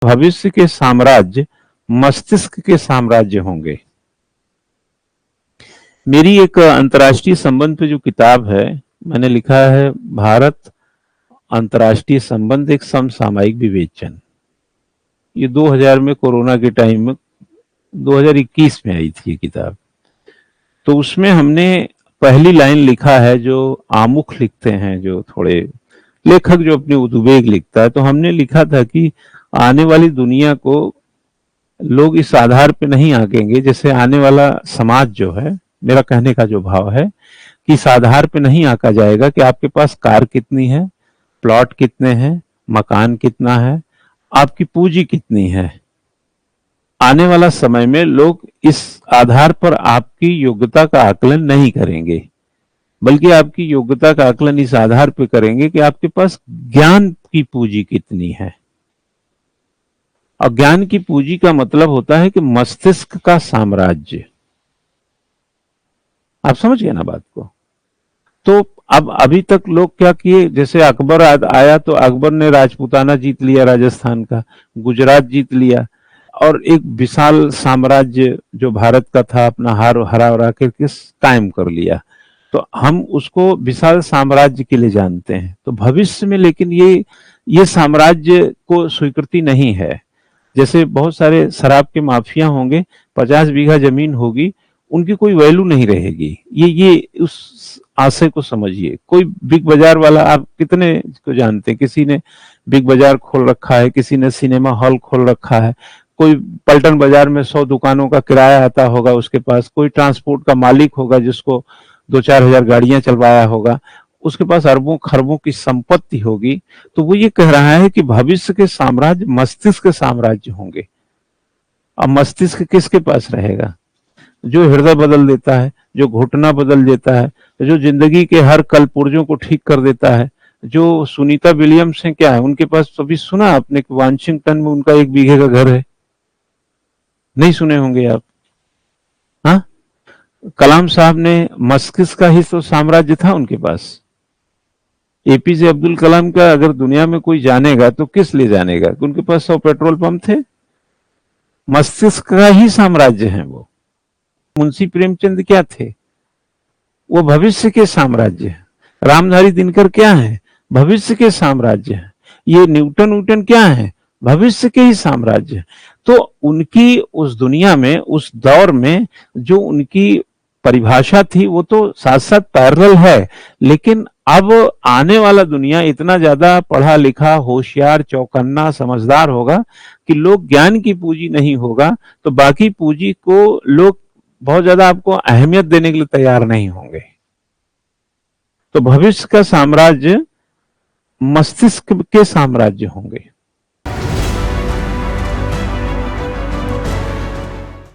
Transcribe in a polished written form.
भविष्य के साम्राज्य मस्तिष्क के साम्राज्य होंगे। मेरी एक अंतर्राष्ट्रीय संबंध पे जो किताब है, मैंने लिखा है भारत अंतर्राष्ट्रीय संबंध एक समसामयिक विवेचन। ये 2000 में कोरोना के टाइम में 2021 में आई थी ये किताब। तो उसमें हमने पहली लाइन लिखा है, जो आमुख लिखते हैं, जो थोड़े लेखक जो अपने उद्वेग लिखता है, तो हमने लिखा था कि आने वाली दुनिया को लोग इस आधार पे नहीं आंकेंगे, जैसे आने वाला समाज जो है, मेरा कहने का जो भाव है कि इस आधार पे नहीं आंका जाएगा कि आपके पास कार कितनी है, प्लॉट कितने हैं, मकान कितना है, आपकी पूंजी कितनी है। आने वाला समय में लोग इस आधार पर आपकी योग्यता का आकलन नहीं करेंगे, बल्कि आपकी योग्यता का आकलन इस आधार पर करेंगे कि आपके पास ज्ञान की पूंजी कितनी है। और ज्ञान की पूंजी का मतलब होता है कि मस्तिष्क का साम्राज्य। आप समझ गए ना बात को? तो अब अभी तक लोग क्या किए, जैसे अकबर आया तो अकबर ने राजपूताना जीत लिया, राजस्थान का, गुजरात जीत लिया, और एक विशाल साम्राज्य जो भारत का था अपना हरा के कायम कर लिया। तो हम उसको विशाल साम्राज्य के लिए जानते हैं। तो भविष्य में लेकिन ये साम्राज्य को स्वीकृति नहीं है। जैसे बहुत सारे शराब के माफिया होंगे, 50 बीघा जमीन होगी, उनकी कोई वैल्यू नहीं रहेगी। ये उस आशय को समझिए। कोई बिग बाजार वाला, आप कितने को जानते हैं? किसी ने बिग बाजार खोल रखा है, किसी ने सिनेमा हॉल खोल रखा है, कोई पलटन बाजार में 100 दुकानों का किराया आता होगा उसके पास, कोई ट्रांसपोर्ट का मालिक होगा जिसको 2-4 हजार गाड़ियां चलवाया होगा, उसके पास अरबों खरबों की संपत्ति होगी। तो वो ये कह रहा है कि भविष्य के साम्राज्य मस्तिष्क के साम्राज्य होंगे। अब मस्तिष्क किसके पास रहेगा? जो हृदय बदल देता है, जो घुटना बदल देता है, जो जिंदगी के हर कल पुर्जों को ठीक कर देता है। जो सुनीता विलियम्स है, क्या है उनके पास? अभी सुना आपने कि वाशिंगटन में उनका 1 बीघे का घर है? नहीं सुने होंगे आप। हाँ, कलाम साहब ने मस्तिष्क का ही तो साम्राज्य था उनके पास। एपीजे अब्दुल कलाम का अगर दुनिया में कोई जानेगा तो किस लिए जानेगा? उनके पास 100 पेट्रोल पंप थे। मस्तिष्क का ही साम्राज्य है वो। मुंशी प्रेमचंद क्या थे? वो भविष्य के साम्राज्य है। रामधारी दिनकर क्या है? भविष्य के साम्राज्य है। ये न्यूटन क्या है? भविष्य के ही साम्राज्य है। तो उनकी उस दुनिया में, उस दौर में जो उनकी परिभाषा थी, वो तो साथ साथ पैरेलल है। लेकिन अब आने वाला दुनिया इतना ज्यादा पढ़ा लिखा, होशियार, चौकन्ना, समझदार होगा कि लोग ज्ञान की पूंजी नहीं होगा तो बाकी पूंजी को लोग बहुत ज्यादा आपको अहमियत देने के लिए तैयार नहीं होंगे। तो भविष्य का साम्राज्य मस्तिष्क के साम्राज्य होंगे।